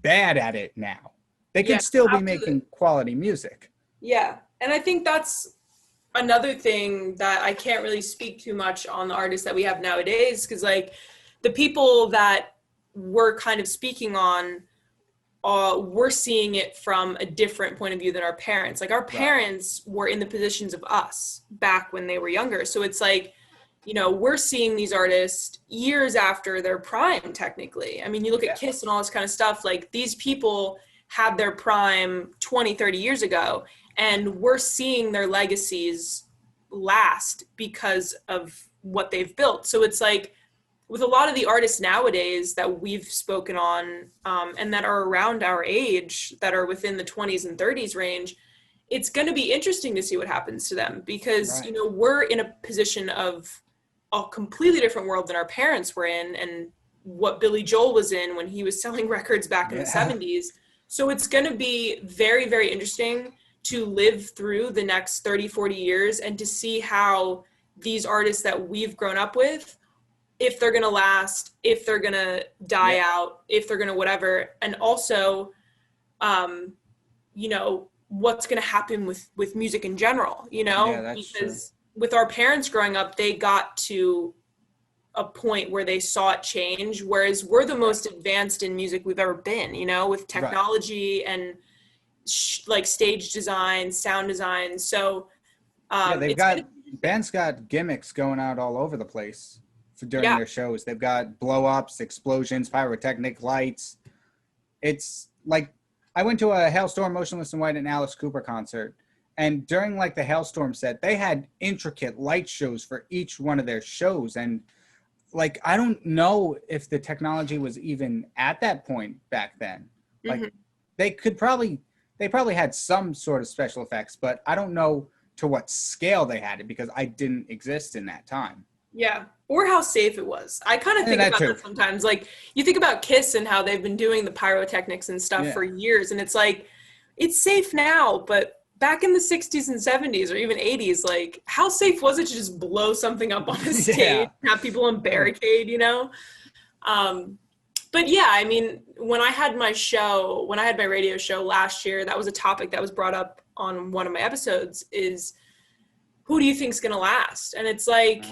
bad at it now. They can still be making quality music. Yeah. And I think that's another thing that I can't really speak too much on the artists that we have nowadays, because like the people that we're kind of speaking on, we're seeing it from a different point of view than our parents. Like our parents were in the positions of us back when they were younger. So it's like, you know, we're seeing these artists years after their prime, technically. I mean, you look at Kiss and all this kind of stuff, like these people had their prime 20, 30 years ago, and we're seeing their legacies last because of what they've built. So it's like, with a lot of the artists nowadays that we've spoken on and that are around our age, that are within the 20s and 30s range, it's going to be interesting to see what happens to them, because, you know, we're in a position of a completely different world than our parents were in, and what Billy Joel was in when he was selling records back in the 70s. So it's going to be very, very interesting to live through the next 30, 40 years and to see how these artists that we've grown up with, if they're going to last, if they're going to die out, if they're going to whatever. And also, you know, what's going to happen with music in general, you know, because with our parents growing up, they got to a point where they saw it change, whereas we're the most advanced in music we've ever been, you know, with technology and like stage design, sound design. So bands got gimmicks going out all over the place during their shows. They've got blow-ups, explosions, pyrotechnic lights. It's like, I went to a Hailstorm, Motionless in White, and Alice Cooper concert, and during like the Hailstorm set, they had intricate light shows for each one of their shows. And like, I don't know if the technology was even at that point back then. Like they probably had some sort of special effects, but I don't know to what scale they had it, because I didn't exist in that time. Yeah. Or how safe it was. I kind of think about that sometimes. Like, you think about Kiss and how they've been doing the pyrotechnics and stuff for years, and it's like, it's safe now, but back in the 60s and 70s or even 80s, like, how safe was it to just blow something up on a stage, have people in barricade, you know? But yeah, I mean, when I had my radio show last year, that was a topic that was brought up on one of my episodes, is who do you think's going to last? And it's like,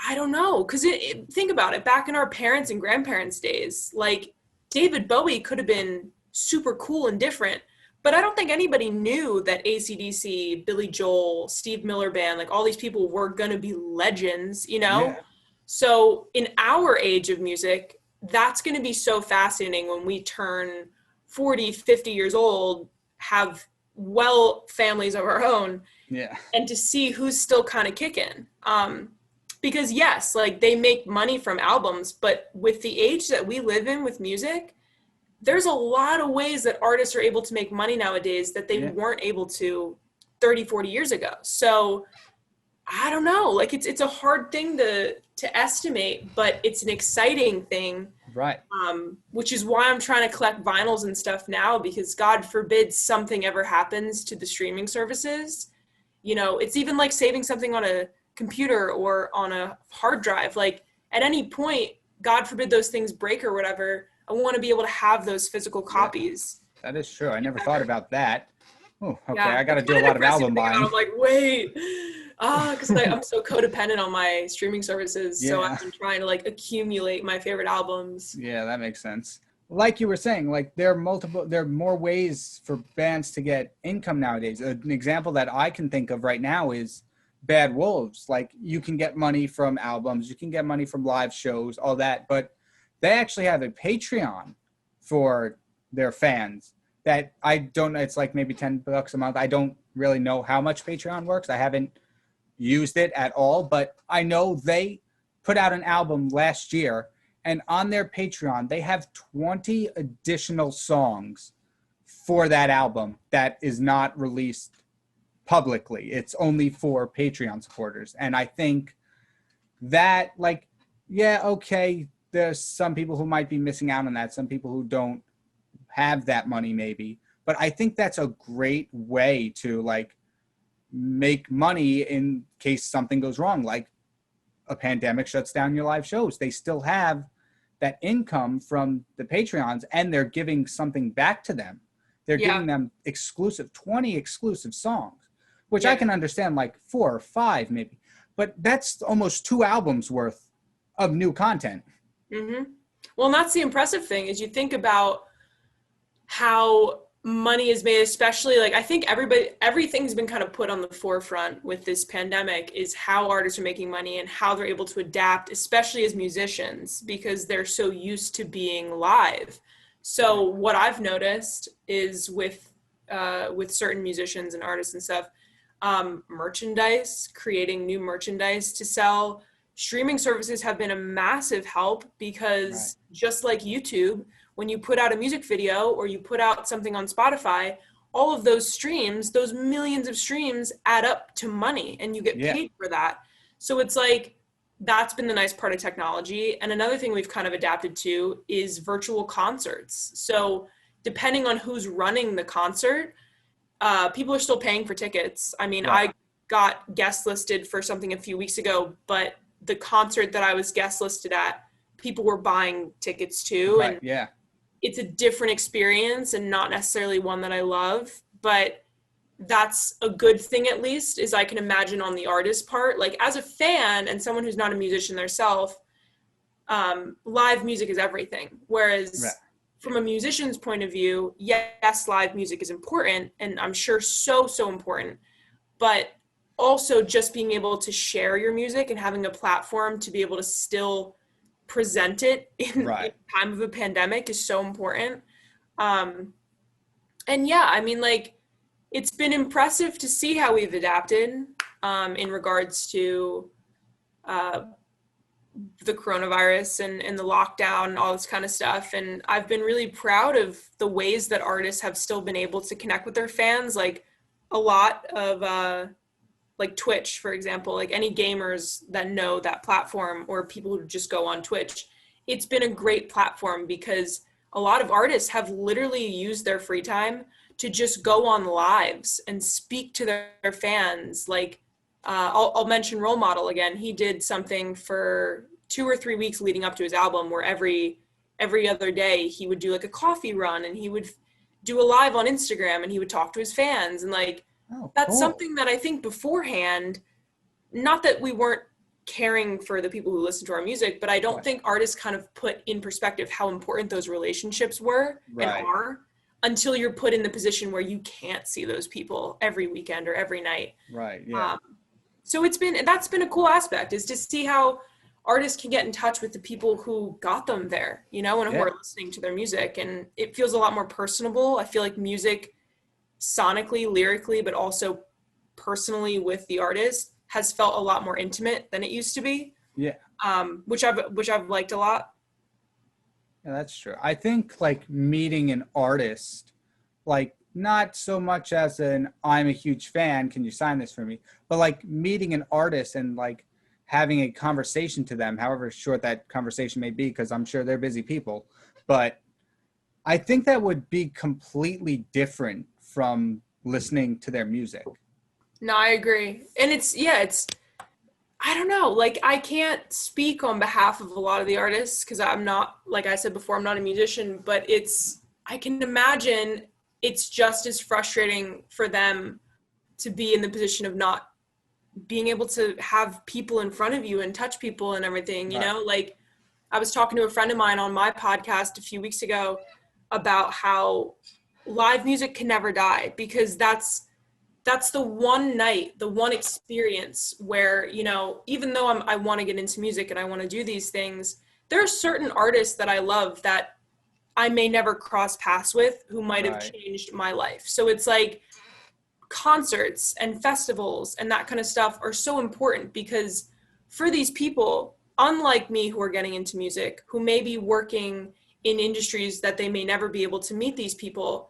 I don't know. Because think about it. Back in our parents' and grandparents' days, like, David Bowie could have been super cool and different, but I don't think anybody knew that AC/DC, Billy Joel, Steve Miller Band, like all these people were going to be legends, you know? Yeah. So in our age of music, that's going to be so fascinating when we turn 40, 50 years old, have families of our own, and to see who's still kind of kicking. Because yes, like, they make money from albums, but with the age that we live in with music, there's a lot of ways that artists are able to make money nowadays that they weren't able to 30, 40 years ago. So I don't know, like, it's a hard thing to estimate, but it's an exciting thing. Right. Which is why I'm trying to collect vinyls and stuff now, because God forbid something ever happens to the streaming services. You know, it's even like saving something on a computer or on a hard drive. Like, at any point, God forbid those things break or whatever, I want to be able to have those physical copies. That is true. I never thought about that. Oh, okay. I got to do a lot of album buying. I'm like, wait, because I'm so codependent on my streaming services. So I've been trying to like accumulate my favorite albums. Yeah, that makes sense. Like you were saying, like, there are more ways for bands to get income nowadays. An example that I can think of right now is Bad Wolves. Like, you can get money from albums, you can get money from live shows, all that, but they actually have a Patreon for their fans that I don't know. It's like maybe $10 a month. I don't really know how much Patreon works. I haven't used it at all, but I know they put out an album last year, and on their Patreon, they have 20 additional songs for that album that is not released publicly. It's only for Patreon supporters. And I think that, like, yeah, okay, there's some people who might be missing out on that, some people who don't have that money maybe. But I think that's a great way to, like, make money in case something goes wrong, like a pandemic shuts down your live shows. They still have that income from the Patreons, and they're giving something back to them. They're giving them 20 exclusive songs, which I can understand, like 4 or 5 maybe, but that's almost 2 albums worth of new content. Mm-hmm. Well, and that's the impressive thing is you think about how money is made, especially like I think everything's been kind of put on the forefront with this pandemic is how artists are making money and how they're able to adapt, especially as musicians, because they're so used to being live. So what I've noticed is with certain musicians and artists and stuff, merchandise, creating new merchandise to sell. Streaming services have been a massive help because just like YouTube, when you put out a music video or you put out something on Spotify, all of those streams, those millions of streams add up to money and you get paid for that. So it's like, that's been the nice part of technology. And another thing we've kind of adapted to is virtual concerts. So depending on who's running the concert, people are still paying for tickets. I mean, I got guest listed for something a few weeks ago, but the concert that I was guest listed at, people were buying tickets too. And it's a different experience and not necessarily one that I love, but that's a good thing at least, is I can imagine on the artist part, like as a fan and someone who's not a musician themselves, live music is everything. Whereas from a musician's point of view, yes, live music is important, and I'm sure so important, but also just being able to share your music and having a platform to be able to still present it in time of a pandemic is so important. And yeah, I mean, like, it's been impressive to see how we've adapted in regards to the coronavirus and the lockdown and all this kind of stuff. And I've been really proud of the ways that artists have still been able to connect with their fans. Like a lot of like Twitch, for example, like any gamers that know that platform or people who just go on Twitch, it's been a great platform because a lot of artists have literally used their free time to just go on lives and speak to their fans. Like I'll mention Role Model again. He did something for 2 or 3 weeks leading up to his album where every other day he would do like a coffee run and he would do a live on Instagram and he would talk to his fans. And like, that's something that I think beforehand, not that we weren't caring for the people who listen to our music, but I don't think artists kind of put in perspective how important those relationships were and are until you're put in the position where you can't see those people every weekend or every night. So that's been a cool aspect, is to see how artists can get in touch with the people who got them there, you know, and who are listening to their music. And it feels a lot more personable. I feel like music sonically, lyrically, but also personally with the artist has felt a lot more intimate than it used to be. Which I've liked a lot. Yeah, that's true. I think like meeting an artist, like not so much as I'm a huge fan, can you sign this for me? But like meeting an artist and like having a conversation to them, however short that conversation may be, because I'm sure they're busy people. But I think that would be completely different from listening to their music. No, I agree. And it's I don't know, like I can't speak on behalf of a lot of the artists because I'm not, like I said before, I'm not a musician, but I can imagine it's just as frustrating for them to be in the position of not being able to have people in front of you and touch people and everything, you know? Like I was talking to a friend of mine on my podcast a few weeks ago about how live music can never die, because that's the one night, the one experience where, you know, even though I want to get into music and I want to do these things, there are certain artists that I love that I may never cross paths with who might have changed my life. So it's like concerts and festivals and that kind of stuff are so important, because for these people, unlike me who are getting into music, who may be working in industries that they may never be able to meet these people,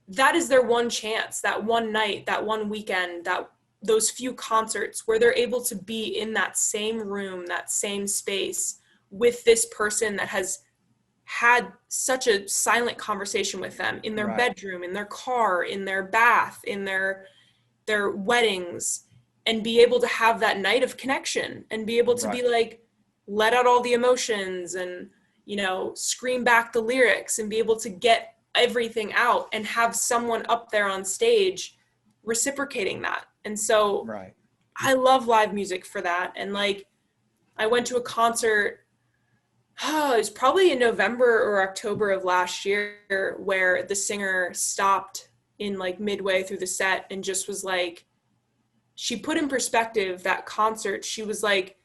that is their one chance, that one night, that one weekend, that those few concerts where they're able to be in that same room, that same space with this person that has had such a silent conversation with them in their bedroom, in their car, in their bath, in their weddings, and be able to have that night of connection and be able to be like, let out all the emotions and, you know, scream back the lyrics and be able to get everything out and have someone up there on stage reciprocating that. And so I love live music for that. And like, I went to a concert, it was probably in November or October of last year, where the singer stopped in like midway through the set and just was like, she put in perspective that concert. She was like,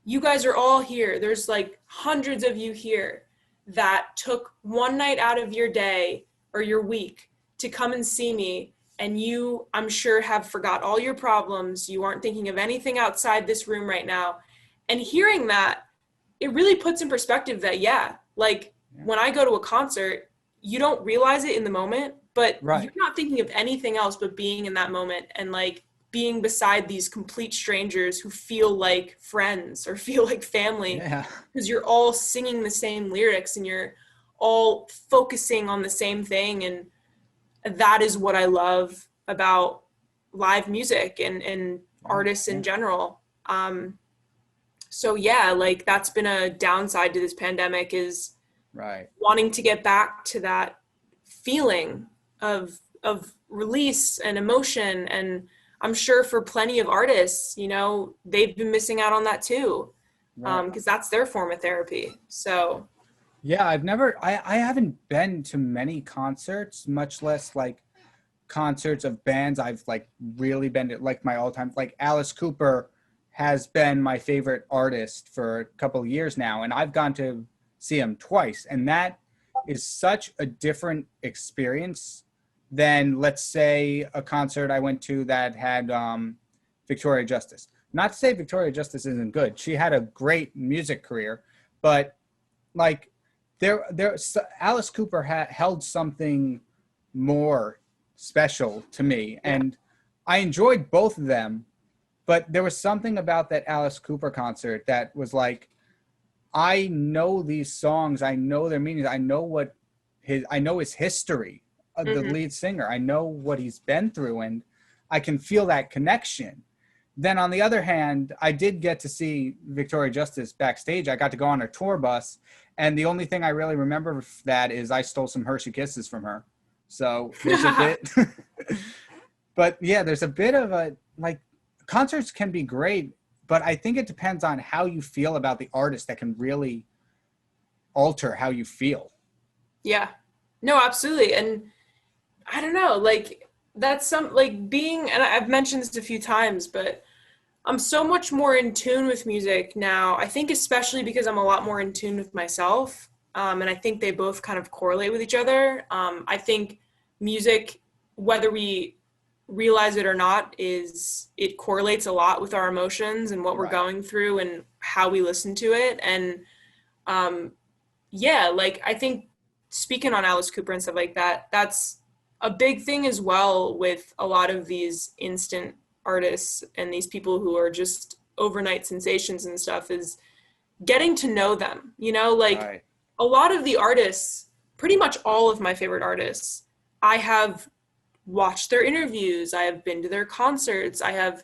you guys are all here. There's like hundreds of you here that took one night out of your day or your week to come and see me. And you, I'm sure, have forgot all your problems. You aren't thinking of anything outside this room right now. And hearing that, it really puts in perspective that, when I go to a concert, you don't realize it in the moment, but you're not thinking of anything else but being in that moment and like being beside these complete strangers who feel like friends or feel like family, because you're all singing the same lyrics and you're all focusing on the same thing. And that is what I love about live music and artists in general. So like that's been a downside to this pandemic, is wanting to get back to that feeling of release and emotion. And I'm sure for plenty of artists, you know, they've been missing out on that too, because that's their form of therapy. So I haven't been to many concerts, much less like concerts of bands I've like really been to, like my all-time, like Alice Cooper has been my favorite artist for a couple of years now, and I've gone to see him twice, and that is such a different experience than, let's say, a concert I went to that had Victoria Justice. Not to say Victoria Justice isn't good. She had a great music career, but like Alice Cooper held something more special to me, and I enjoyed both of them. But there was something about that Alice Cooper concert that was like, I know these songs, I know their meanings, I know his history of the lead singer, I know what he's been through, and I can feel that connection. Then on the other hand, I did get to see Victoria Justice backstage. I got to go on her tour bus, and the only thing I really remember of that is I stole some Hershey Kisses from her. So there's a bit, but yeah, there's a bit of a, like, concerts can be great, but I think it depends on how you feel about the artist that can really alter how you feel. Yeah, no, absolutely. And I don't know, like that's being, and I've mentioned this a few times, but I'm so much more in tune with music now. I think especially because I'm a lot more in tune with myself. And I think they both kind of correlate with each other. I think music, whether we realize it or not, it correlates a lot with our emotions and what we're going through and how we listen to it. And I think speaking on Alice Cooper and stuff like that, that's a big thing as well with a lot of these instant artists and these people who are just overnight sensations and stuff, is getting to know them, you know, like a lot of the artists, pretty much all of my favorite artists, I have watched their interviews, I have been to their concerts, I have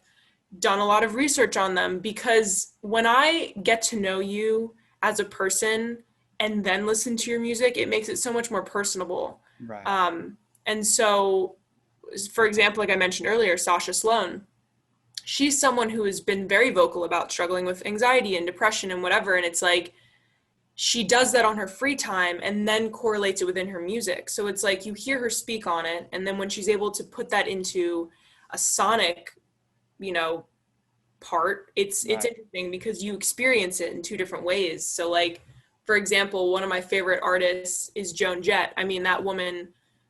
done a lot of research on them, because when I get to know you as a person and then listen to your music, it makes it so much more personable. And so, for example, like I mentioned earlier, Sasha Sloan, she's someone who has been very vocal about struggling with anxiety and depression and whatever. And it's like, she does that on her free time and then correlates it within her music. So it's like you hear her speak on it, and then when she's able to put that into a sonic, you know, part, it's interesting because you experience it in two different ways. So like, for example, one of my favorite artists is Joan Jett. I mean, that woman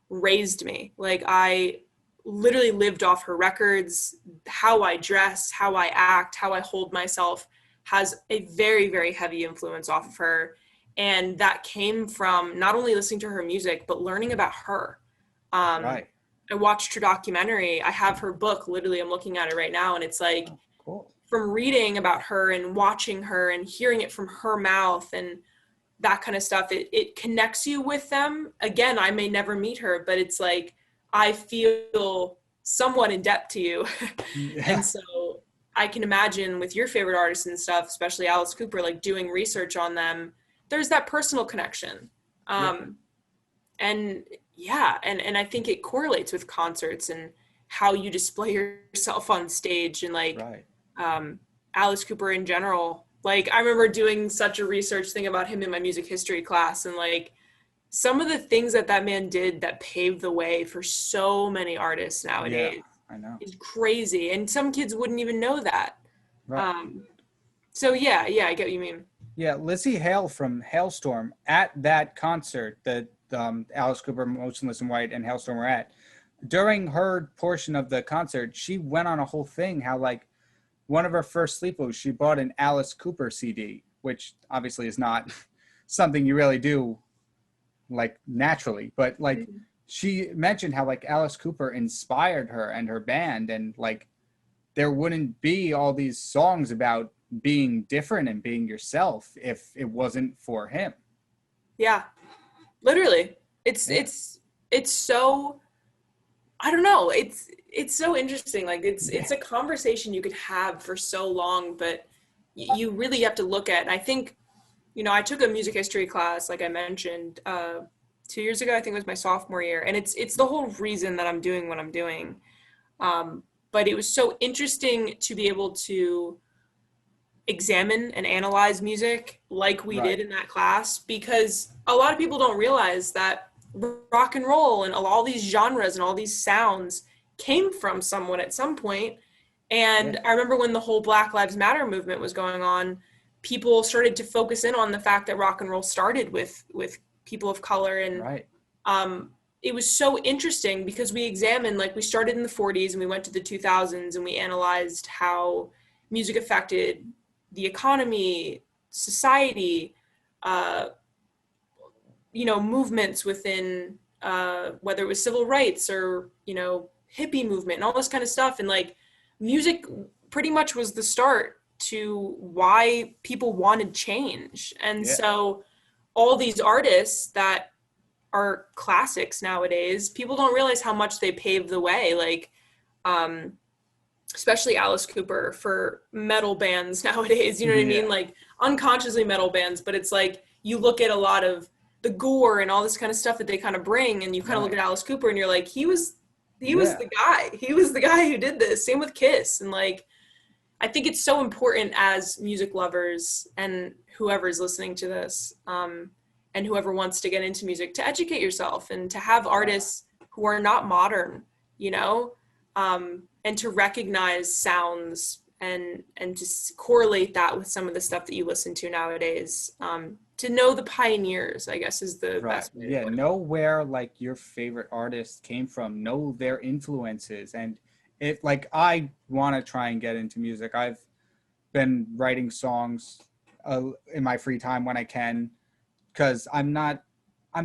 raised me. Like, I literally lived off her records. How I dress, how I act, how I hold myself has a very, very heavy influence off of her. And that came from not only listening to her music, but learning about her. Um, Right. I watched her documentary. I have her book, literally, I'm looking at it right now. And it's like, Oh, cool. from reading about her and watching her and hearing it from her mouth and that kind of stuff, it connects you with them. Again, I may never meet her, but it's like, I feel somewhat in debt to you. And Yeah. so I can imagine with your favorite artists and stuff, especially Alice Cooper, like doing research on them, there's that personal connection. Yeah. Um, and yeah, and I think it correlates with concerts and how you display yourself on stage and like Right. um, Alice Cooper in general. Like I remember doing such a research thing about him in my music history class, and like some of the things that that man did that paved the way for so many artists Yeah. nowadays I know. is crazy, and some kids wouldn't even know that. Right. Um, so yeah, I get what you mean. Yeah, Lizzie Hale from Hailstorm at that concert that Alice Cooper, Motionless in White, and Hailstorm were at. During her portion of the concert, she went on a whole thing how like one of her first sleepovers, she bought an Alice Cooper CD, which obviously is not something you really do like naturally, but like she mentioned how like Alice Cooper inspired her and her band, and like there wouldn't be all these songs about being different and being yourself if it wasn't for him. Yeah, literally. It's Yeah. it's so, I don't know. It's so interesting. Like Yeah. it's a conversation you could have for so long, but you really have to look at. And I think, I took a music history class, like I mentioned, 2 years ago. I think it was my sophomore year, and it's the whole reason that I'm doing what I'm doing. But it was so interesting to be able to examine and analyze music like we did Right. in that class, because a lot of people don't realize that rock and roll and all these genres and all these sounds came from someone at some point. Yeah. And I remember when the whole Black Lives Matter movement was going on, people started to focus in on the fact that rock and roll started with people of color. And Right. um, it was so interesting because we examined, like we started in the 40s and we went to the 2000s and we analyzed how music affected the economy, society, uh, movements within, whether it was civil rights or, hippie movement and all this kind of stuff. And like music pretty much was the start to why people wanted change. And Yeah. so all these artists that are classics nowadays, people don't realize how much they paved the way. Like, um, especially Alice Cooper for metal bands nowadays, you know what I mean? Yeah. Like unconsciously metal bands, but it's like you look at a lot of the gore and all this kind of stuff that they kind of bring, and you kind of look Right. at Alice Cooper and you're like, he was Yeah. the guy. He was the guy who did this. Same with Kiss. And like I think it's so important as music lovers and whoever's listening to this, and whoever wants to get into music, to educate yourself and to have Right. artists who are not modern, and to recognize sounds and to correlate that with some of the stuff that you listen to nowadays. To know the pioneers, I guess, is the Right. best way to Yeah. put it. Know where like your favorite artist came from. Know their influences. And it like I want to try and get into music. I've been writing songs in my free time when I can, because I'm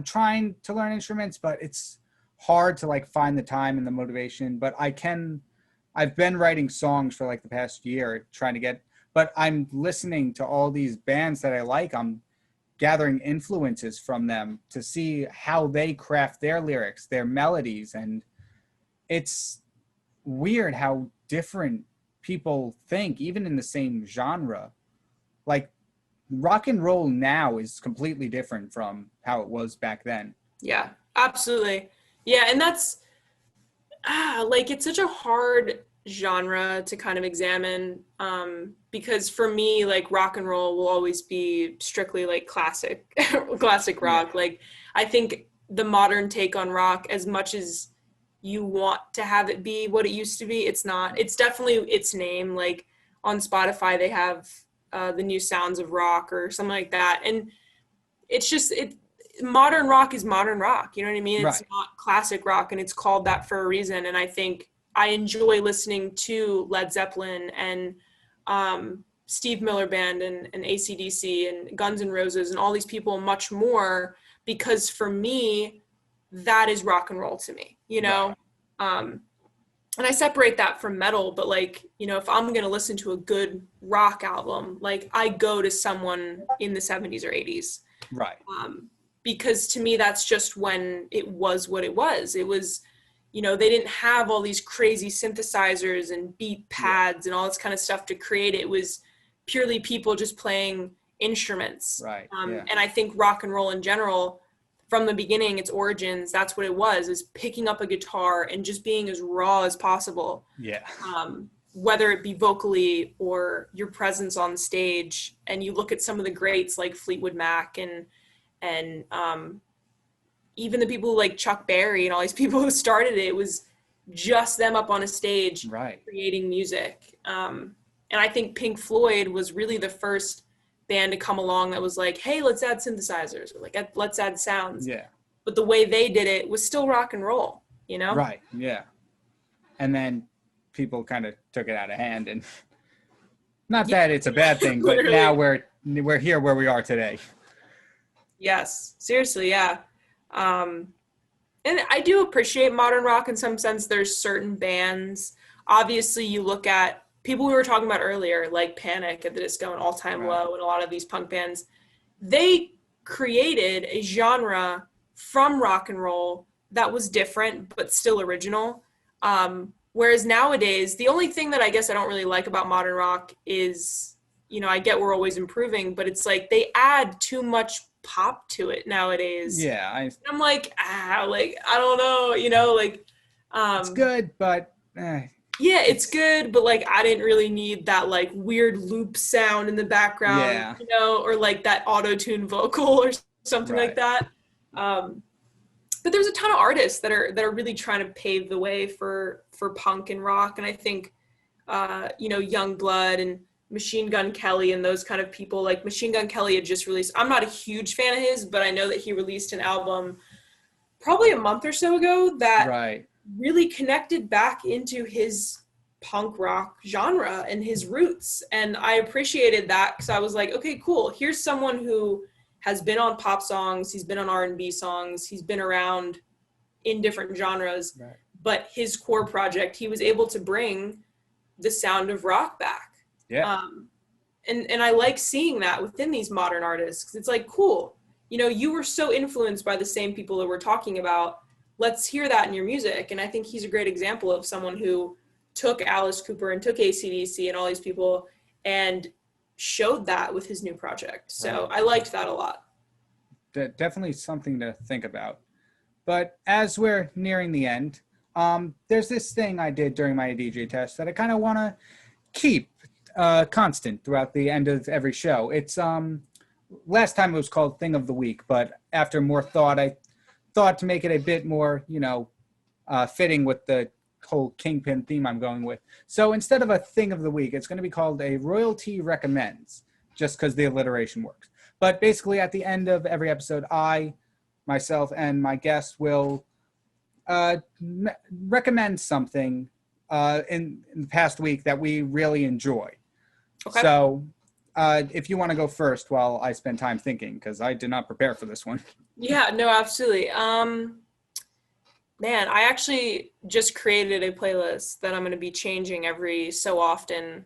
trying to learn instruments, but it's hard to like find the time and the motivation. But I've been writing songs for like the past year trying to get, but I'm listening to all these bands that I like. I'm gathering influences from them to see how they craft their lyrics, their melodies. And it's weird how different people think, even in the same genre. Like rock and roll now is completely different from how it was back then. Yeah, absolutely. Yeah, and that's like it's such a hard genre to kind of examine, because for me, like rock and roll will always be strictly like classic Yeah. rock. Like I think the modern take on rock, as much as you want to have it be what it used to be, it's not. It's definitely its name. Like on Spotify they have the new sounds of rock or something like that, and it's just modern rock is modern rock. You know what I mean? It's Right. not classic rock, and it's called that for a reason. And I think I enjoy listening to Led Zeppelin and Steve Miller Band and AC/DC and Guns N' Roses and all these people much more, because for me, that is rock and roll to me, you know? Right. And I separate that from metal, but like, you know, if I'm going to listen to a good rock album, like I go to someone in the 70s or 80s. Right. Because to me, that's just when it was what it was. It was, you know, they didn't have all these crazy synthesizers and beat pads and all this kind of stuff to create it. It was purely people just playing instruments. Right. And I think rock and roll in general, from the beginning, its origins, that's what it was, is picking up a guitar and just being as raw as possible. Yeah. Whether it be vocally or your presence on stage. And you look at some of the greats like Fleetwood Mac and even the people like Chuck Berry and all these people who started it, it was just them up on a stage creating music. And I think Pink Floyd was really the first band to come along that was like, hey, let's add synthesizers, or like, let's add sounds. Yeah. But the way they did it was still rock and roll, you know? Right. Yeah. And then people kind of took it out of hand, and not that it's a bad thing, but now we're here where we are today. Yes, seriously, yeah. And I do appreciate modern rock in some sense. There's certain bands. Obviously, you look at people we were talking about earlier, like Panic at the Disco and All Time Low, and a lot of these punk bands. They created a genre from rock and roll that was different, but still original. Whereas nowadays, the only thing that I guess I don't really like about modern rock is, you know, I get we're always improving, but it's like they add too much pop to it nowadays. Yeah. I'm like, like, I don't know, you know, like, it's good, but yeah, it's good, but like I didn't really need that like weird loop sound in the background, you know, or like that auto-tune vocal or something like that. But there's a ton of artists that are really trying to pave the way for punk and rock, and I think you know, Youngblood and Machine Gun Kelly and those kind of people. Like Machine Gun Kelly had just released, I'm not a huge fan of his, but I know that he released an album probably a month or so ago that really connected back into his punk rock genre and his roots. And I appreciated that because I was like, okay, cool. Here's someone who has been on pop songs. He's been on R&B songs. He's been around in different genres, but his core project, he was able to bring the sound of rock back. Yeah. And I like seeing that within these modern artists, because it's like, cool, you know, you were so influenced by the same people that we're talking about. Let's hear that in your music. And I think he's a great example of someone who took Alice Cooper and took AC/DC and all these people and showed that with his new project. So I liked that a lot. Definitely something to think about. But as we're nearing the end, there's this thing I did during my DJ test that I kind of want to keep constant throughout the end of every show. It's last time it was called Thing of the Week, but after more thought, I thought to make it a bit more, you know, fitting with the whole Kyng-Pin theme I'm going with. So instead of a Thing of the Week, it's going to be called a Royalty Recommends, just because the alliteration works. But basically at the end of every episode, I, myself, and my guests will recommend something in the past week that we really enjoy. Okay. So if you want to go first while I spend time thinking, because I did not prepare for this one. Yeah, no, absolutely. Man, I actually just created a playlist that I'm going to be changing every so often.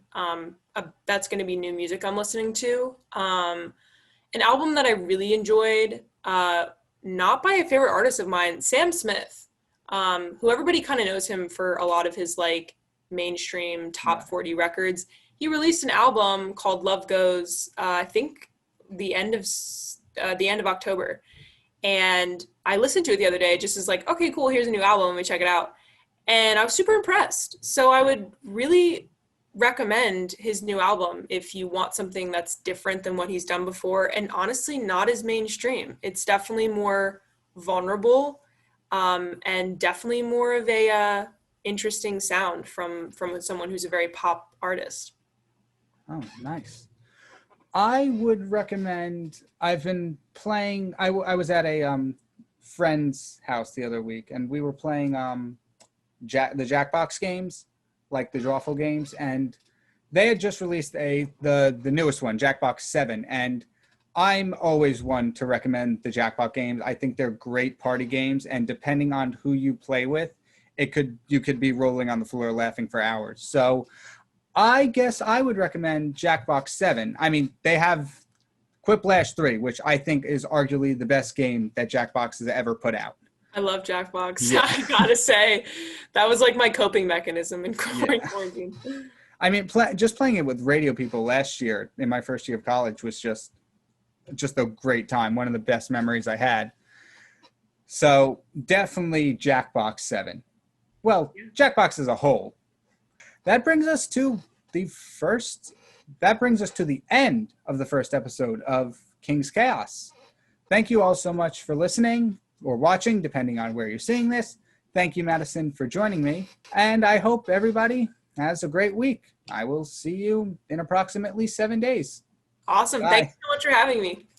That's going to be new music I'm listening to. An album that I really enjoyed, not by a favorite artist of mine, Sam Smith, who everybody kind of knows him for a lot of his like mainstream top 40 records. He released an album called Love Goes, I think the end of October. And I listened to it the other day, just as like, okay, cool, here's a new album, let me check it out. And I was super impressed. So I would really recommend his new album if you want something that's different than what he's done before, and honestly not as mainstream. It's definitely more vulnerable, and definitely more of a interesting sound from someone who's a very pop artist. Oh, nice. I would recommend. I've been playing. I was at a friend's house the other week, and we were playing the Jackbox games, like the Drawful games, and they had just released the newest one, Jackbox 7, and I'm always one to recommend the Jackbox games. I think they're great party games, and depending on who you play with, you could be rolling on the floor laughing for hours. So I guess I would recommend Jackbox 7. I mean, they have Quiplash 3, which I think is arguably the best game that Jackbox has ever put out. I love Jackbox. Yeah. I gotta say, that was like my coping mechanism in quarantine. I mean, just playing it with radio people last year in my first year of college was just a great time. One of the best memories I had. So definitely Jackbox 7. Well, Jackbox as a whole. That brings us to the end of the first episode of King's Chaos. Thank you all so much for listening or watching, depending on where you're seeing this. Thank you, Madison, for joining me. And I hope everybody has a great week. I will see you in approximately 7 days. Awesome. Bye. Thanks so much for having me.